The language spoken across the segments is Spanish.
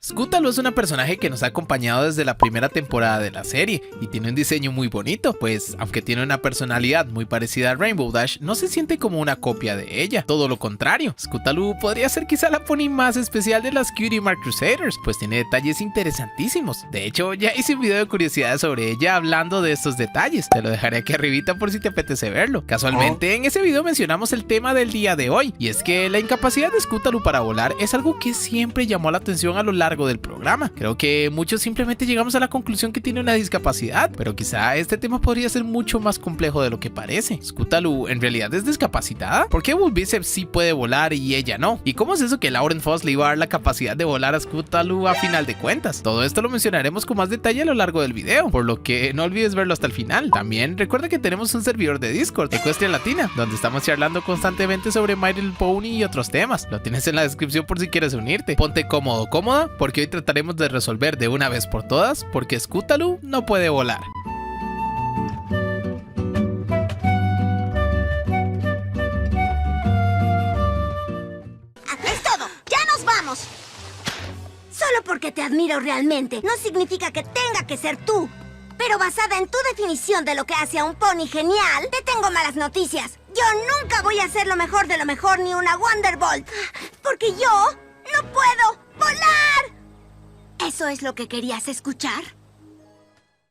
Scootaloo es una personaje que nos ha acompañado desde la primera temporada de la serie y tiene un diseño muy bonito, pues aunque tiene una personalidad muy parecida a Rainbow Dash, no se siente como una copia de ella, todo lo contrario. Scootaloo podría ser quizá la pony más especial de las Cutie Mark Crusaders, pues tiene detalles interesantísimos. De hecho, ya hice un video de curiosidades sobre ella hablando de estos detalles, te lo dejaré aquí arribita por si te apetece verlo. Casualmente en ese video mencionamos el tema del día de hoy, y es que la incapacidad de Scootaloo para volar es algo que siempre llamó la atención a lo largo del programa. Creo que muchos simplemente llegamos a la conclusión que tiene una discapacidad, pero quizá este tema podría ser mucho más complejo de lo que parece. ¿Scootaloo en realidad es discapacitada? ¿Por qué Bulbicep sí puede volar y ella no? ¿Y cómo es eso que Lauren Faust le iba a dar la capacidad de volar a Scootaloo a final de cuentas? Todo esto lo mencionaremos con más detalle a lo largo del video, por lo que no olvides verlo hasta el final. También recuerda que tenemos un servidor de Discord, Equestria Latina, donde estamos charlando constantemente sobre My Little Pony y otros temas. Lo tienes en la descripción por si quieres unirte. Ponte cómodo o cómoda, porque hoy trataremos de resolver de una vez por todas por qué Scootaloo no puede volar. ¡Es todo! ¡Ya nos vamos! Solo porque te admiro realmente no significa que tenga que ser tú. Pero basada en tu definición de lo que hace a un pony genial, te tengo malas noticias. Yo nunca voy a ser lo mejor de lo mejor ni una Wonderbolt. Porque yo no puedo volar. ¿Eso es lo que querías escuchar?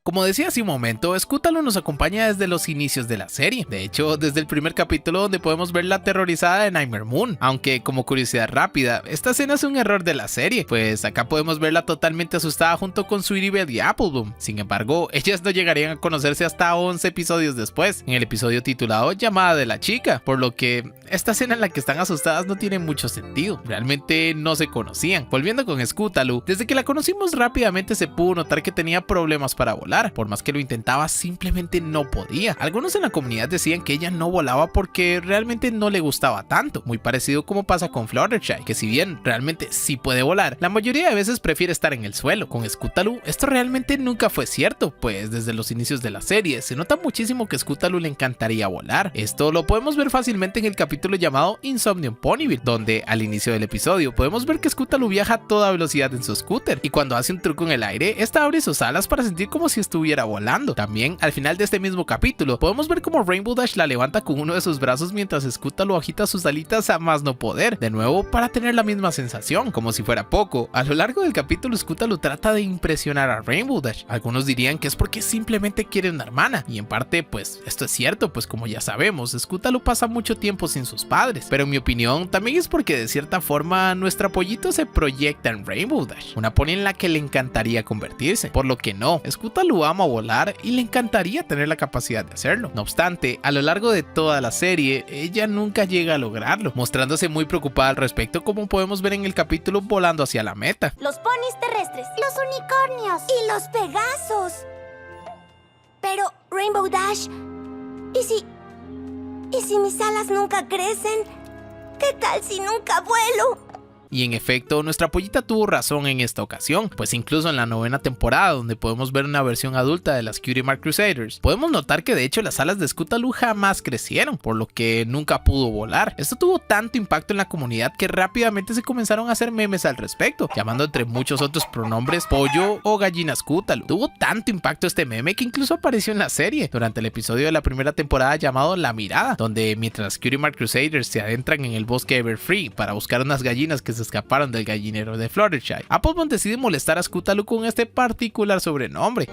Como decía hace un momento, Scootaloo nos acompaña desde los inicios de la serie. De hecho, desde el primer capítulo donde podemos ver la aterrorizada de Nightmare Moon. Aunque, como curiosidad rápida, esta escena es un error de la serie, pues acá podemos verla totalmente asustada junto con Sweetie Belle y Applebloom. Sin embargo, ellas no llegarían a conocerse hasta 11 episodios después, en el episodio titulado Llamada de la Chica, por lo que esta escena en la que están asustadas no tiene mucho sentido. Realmente no se conocían. Volviendo con Scootaloo, desde que la conocimos rápidamente se pudo notar que tenía problemas para volar. Por más que lo intentaba, simplemente no podía. Algunos en la comunidad decían que ella no volaba porque realmente no le gustaba tanto, muy parecido como pasa con Fluttershy, que si bien realmente sí puede volar, la mayoría de veces prefiere estar en el suelo. Con Scootaloo esto realmente nunca fue cierto, pues desde los inicios de la serie se nota muchísimo que Scootaloo le encantaría volar. Esto lo podemos ver fácilmente en el capítulo llamado Insomnium Ponyville, donde al inicio del episodio podemos ver que Scootaloo viaja a toda velocidad en su scooter, y cuando hace un truco en el aire, esta abre sus alas para sentir como si estuviera volando. También al final de este mismo capítulo podemos ver como Rainbow Dash la levanta con uno de sus brazos mientras Scootaloo agita sus alitas a más no poder, de nuevo para tener la misma sensación. Como si fuera poco, a lo largo del capítulo Scootaloo trata de impresionar a Rainbow Dash. Algunos dirían que es porque simplemente quiere una hermana, y en parte pues esto es cierto, pues como ya sabemos, Scootaloo pasa mucho tiempo sin sus padres, pero en mi opinión también es porque de cierta forma nuestra pollito se proyecta en Rainbow Dash, una pony en la que le encantaría convertirse, por lo que no, Scootaloo ama volar y le encantaría tener la capacidad de hacerlo. No obstante, a lo largo de toda la serie, ella nunca llega a lograrlo, mostrándose muy preocupada al respecto, como podemos ver en el capítulo Volando hacia la meta. Los ponis terrestres, los unicornios y los pegasos. Pero, Rainbow Dash, ¿y si mis alas nunca crecen? ¿Qué tal si nunca vuelo? Y en efecto, nuestra pollita tuvo razón en esta ocasión, pues incluso en la 9ª temporada, donde podemos ver una versión adulta de las Cutie Mark Crusaders, podemos notar que de hecho las alas de Scootaloo jamás crecieron, por lo que nunca pudo volar. Esto tuvo tanto impacto en la comunidad que rápidamente se comenzaron a hacer memes al respecto, llamando entre muchos otros pronombres pollo o gallina Scootaloo. Tuvo tanto impacto este meme que incluso apareció en la serie, durante el episodio de la primera temporada llamado La Mirada, donde mientras las Cutie Mark Crusaders se adentran en el bosque Everfree para buscar unas gallinas que se escaparon del gallinero de Fluttershy, Applebloom decide molestar a Scootaloo con este particular sobrenombre. ¿Qué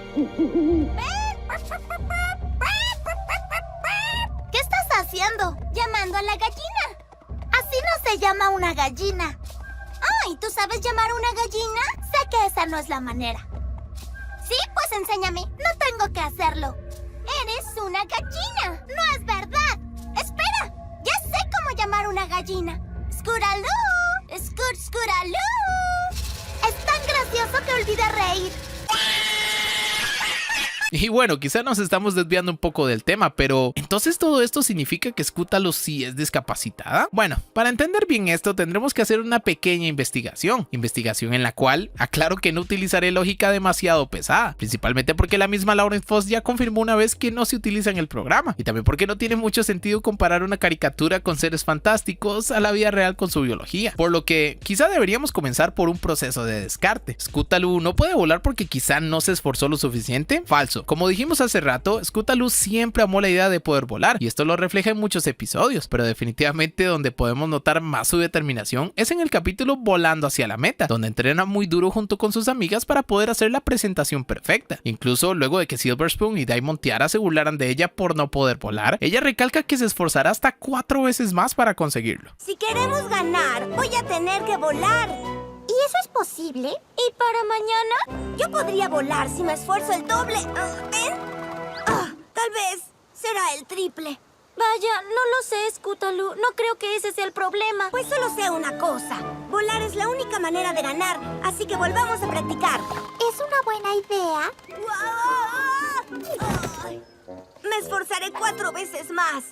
estás haciendo? Llamando a la gallina. Así no se llama una gallina. ¿Y tú sabes llamar a una gallina? Sé que esa no es la manera. Sí, pues enséñame. No tengo que hacerlo. Eres una gallina. No es verdad. Espera. Ya sé cómo llamar una gallina. Scootaloo. Scootaloo. Es tan gracioso que olvidé reír. Y bueno, quizá nos estamos desviando un poco del tema, pero ¿entonces todo esto significa que Scutalo sí es discapacitada? Bueno, para entender bien esto tendremos que hacer una pequeña investigación en la cual aclaro que no utilizaré lógica demasiado pesada, principalmente porque la misma Lauren Faust ya confirmó una vez que no se utiliza en el programa, y también porque no tiene mucho sentido comparar una caricatura con seres fantásticos a la vida real con su biología, por lo que quizá deberíamos comenzar por un proceso de descarte. Scutalo no puede volar porque quizá no se esforzó lo suficiente. Falso. Como dijimos hace rato, Scutalo siempre amó la idea de poder volar, y esto lo refleja en muchos episodios, pero definitivamente donde podemos notar más su determinación es en el capítulo Volando hacia la meta, donde entrena muy duro junto con sus amigas para poder hacer la presentación perfecta. Incluso luego de que Silver Spoon y Diamond Tiara se burlaran de ella por no poder volar, ella recalca que se esforzará hasta 4 veces más para conseguirlo. Si queremos ganar, voy a tener que volar. ¿Y eso es posible? ¿Y para mañana? Yo podría volar si me esfuerzo el doble. ¿Ven? Tal vez será el triple. Vaya, no lo sé, Scutalo. No creo que ese sea el problema. Pues solo sé una cosa. Volar es la única manera de ganar, así que volvamos a practicar. ¿Es una buena idea? Ay, me esforzaré 4 veces más.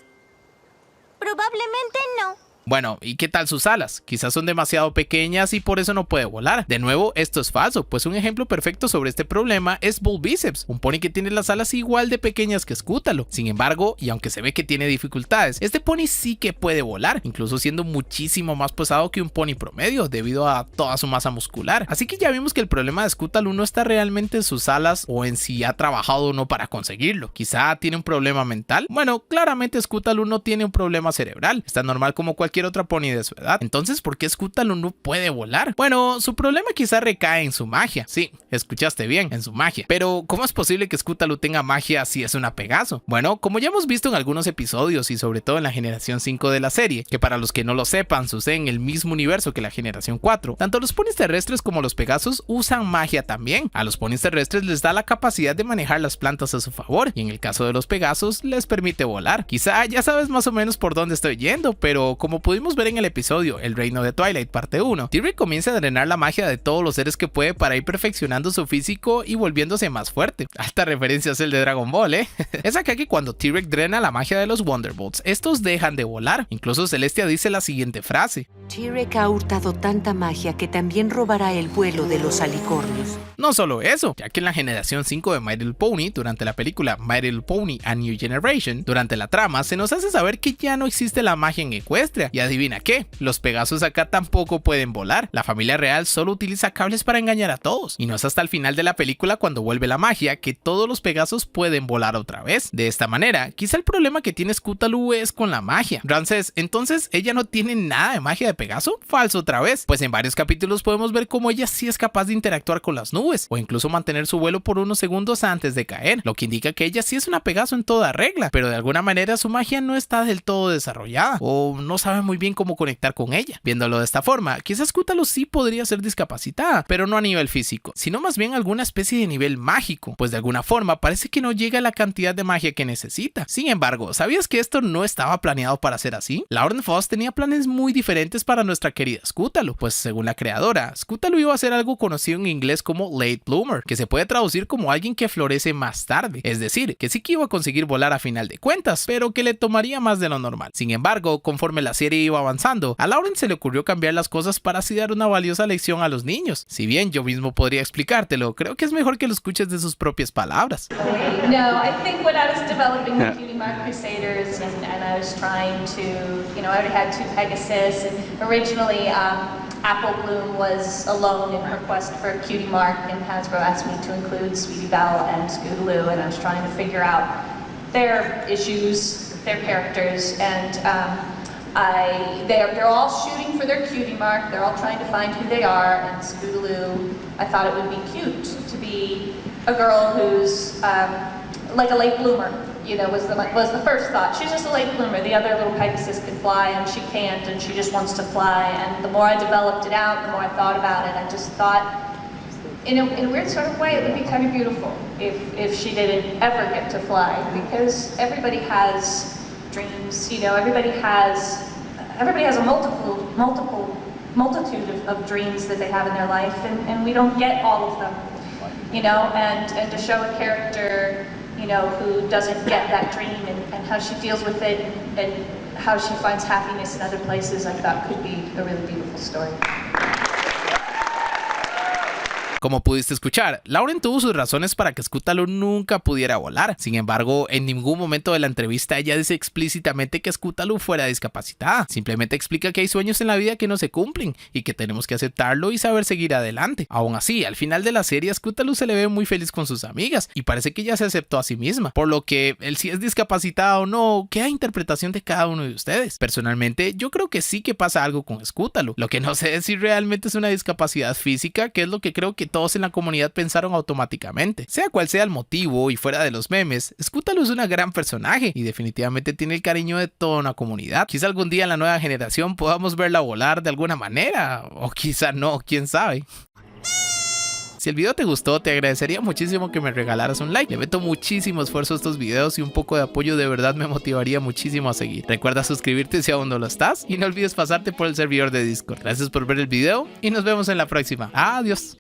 Probablemente no. Bueno, ¿y qué tal sus alas? Quizás son demasiado pequeñas y por eso no puede volar. De nuevo, esto es falso, pues un ejemplo perfecto sobre este problema es Bull Biceps, un pony que tiene las alas igual de pequeñas que Scutalo. Sin embargo, y aunque se ve que tiene dificultades, este pony sí que puede volar, incluso siendo muchísimo más pesado que un pony promedio debido a toda su masa muscular. Así que ya vimos que el problema de Scutalo no está realmente en sus alas o en si ha trabajado o no para conseguirlo. Quizá tiene un problema mental. Bueno, claramente Scutalo no tiene un problema cerebral, está normal como cualquier otra pony de su edad. Entonces, ¿por qué Scutalo no puede volar? Bueno, su problema quizá recae en su magia. Sí, escuchaste bien, en su magia. Pero, ¿cómo es posible que Scutalo tenga magia si es una Pegaso? Bueno, como ya hemos visto en algunos episodios y sobre todo en la generación 5 de la serie, que para los que no lo sepan sucede en el mismo universo que la generación 4, tanto los ponis terrestres como los Pegasos usan magia también. A los ponis terrestres les da la capacidad de manejar las plantas a su favor, y en el caso de los Pegasos les permite volar. Quizá ya sabes más o menos por dónde estoy yendo, pero como pudimos ver en el episodio El Reino de Twilight parte 1, T-Rex comienza a drenar la magia de todos los seres que puede para ir perfeccionando su físico y volviéndose más fuerte. Alta referencia es el de Dragon Ball, Es acá que cuando T-Rex drena la magia de los Wonderbolts, estos dejan de volar. Incluso Celestia dice la siguiente frase: T-Rex ha hurtado tanta magia que también robará el vuelo de los alicornios. No solo eso, ya que en la generación 5 de My Little Pony, durante la película My Little Pony A New Generation, durante la trama se nos hace saber que ya no existe la magia en Equestria. Y adivina qué, los Pegasos acá tampoco pueden volar. La familia real solo utiliza cables para engañar a todos. Y no es hasta el final de la película, cuando vuelve la magia, que todos los Pegasos pueden volar otra vez. De esta manera, quizá el problema que tiene Scutalo es con la magia. Ramses, entonces ella no tiene nada de magia de Pegaso. Falso otra vez, pues en varios capítulos podemos ver cómo ella sí es capaz de interactuar con las nubes, o incluso mantener su vuelo por unos segundos antes de caer, lo que indica que ella sí es una Pegaso en toda regla, pero de alguna manera su magia no está del todo desarrollada, o no sabe muy bien cómo conectar con ella. Viéndolo de esta forma, quizás Scutalo sí podría ser discapacitada, pero no a nivel físico, sino más bien alguna especie de nivel mágico, pues de alguna forma parece que no llega a la cantidad de magia que necesita. Sin embargo, ¿sabías que esto no estaba planeado para ser así? Lauren Faust tenía planes muy diferentes para nuestra querida Scutalo, pues según la creadora, Scutalo iba a ser algo conocido en inglés como Late Bloomer, que se puede traducir como alguien que florece más tarde, es decir, que sí que iba a conseguir volar a final de cuentas, pero que le tomaría más de lo normal. Sin embargo, conforme la serie iba avanzando, a Lauren se le ocurrió cambiar las cosas para así dar una valiosa lección a los niños. Si bien yo mismo podría explicártelo, creo que es mejor que lo escuches de sus propias palabras. No, I think when I was developing the Cutie Mark Crusaders and I was trying to, I already had 2 Pegasus, and originally Apple Bloom was alone in her quest for a Cutie Mark, and Hasbro asked me to include Sweetie Belle and Scootaloo, and I was trying to figure out their issues, their characters, and they're all shooting for their Cutie Mark, they're all trying to find who they are, and Scootaloo, I thought it would be cute to be a girl who's like a late bloomer, was the first thought. She's just a late bloomer. The other little Pegasus can fly and she can't, and she just wants to fly. And the more I developed it out, the more I thought about it, I just thought, in a weird sort of way, it would be kind of beautiful if she didn't ever get to fly, because everybody has dreams, everybody has a multitude of dreams that they have in their life, and we don't get all of them, and to show a character you know, who doesn't get that dream and how she deals with it and how she finds happiness in other places, I thought could be a really beautiful story. Como pudiste escuchar, Lauren tuvo sus razones para que Scootaloo nunca pudiera volar. Sin embargo, en ningún momento de la entrevista ella dice explícitamente que Scootaloo fuera discapacitada. Simplemente explica que hay sueños en la vida que no se cumplen y que tenemos que aceptarlo y saber seguir adelante. Aún así, al final de la serie, Scootaloo se le ve muy feliz con sus amigas y parece que ella se aceptó a sí misma. Por lo que, el si es discapacitada o no, queda interpretación de cada uno de ustedes. Personalmente, yo creo que sí que pasa algo con Scootaloo. Lo que no sé es si realmente es una discapacidad física, que es lo que creo que todos en la comunidad pensaron automáticamente. Sea cual sea el motivo y fuera de los memes, Scootaloo es una gran personaje y definitivamente tiene el cariño de toda una comunidad. Quizá algún día en la nueva generación podamos verla volar de alguna manera, o quizá no, quién sabe. Si el video te gustó, te agradecería muchísimo que me regalaras un like. Le meto muchísimo esfuerzo a estos videos y un poco de apoyo de verdad me motivaría muchísimo a seguir. Recuerda suscribirte si aún no lo estás y no olvides pasarte por el servidor de Discord. Gracias por ver el video y nos vemos en la próxima. Adiós.